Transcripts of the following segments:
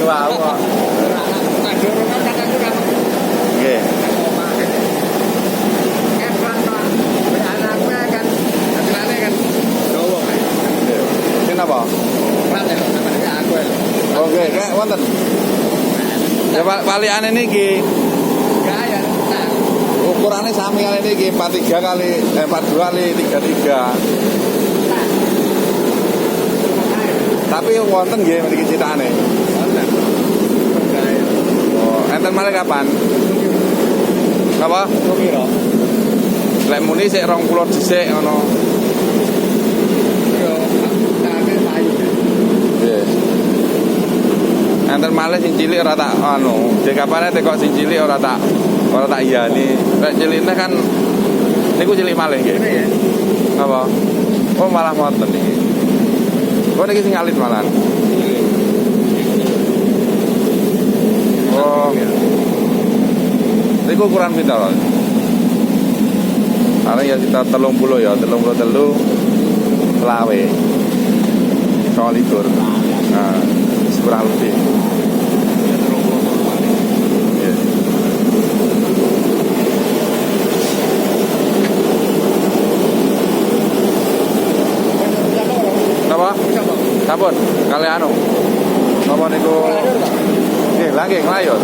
wow kok. Nggih. Kenapa? Oke, kayak wonten. Ya palikane niki. Ukurannya sami kali ini 43 kali 42 kali 33. Tapi wonten nggih mriki citakane. Wonten. Oh, enten malih kapan? Napa? Piro? Lek muni sik 20 dhisik ngono. Yo, tak payu. Nggih. Enten malih sing cilik ora tak anu, dekapane teko sing cilik ora tak iyani. Lek cilikne kan niku cilik malih nggih. Apa? Oh malah ngoten iki. Oh niki sing alit malahan. Oh. Niku ukuran pinten lho? Ana ya kita 30 ya, 33 selawe. Soal likur. Nah, kurang lebih. Napa? Sampun, kali anu. Napa niku? Nggih, lha nggih nglayut.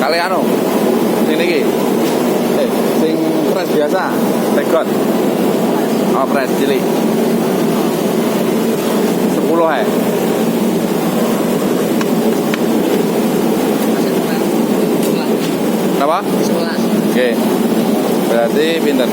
Kali anu. Sing niki. Sing press biasa, tegot. Oh, press cilik. 10 ae. Apa? 11. Oke. Berarti pinten?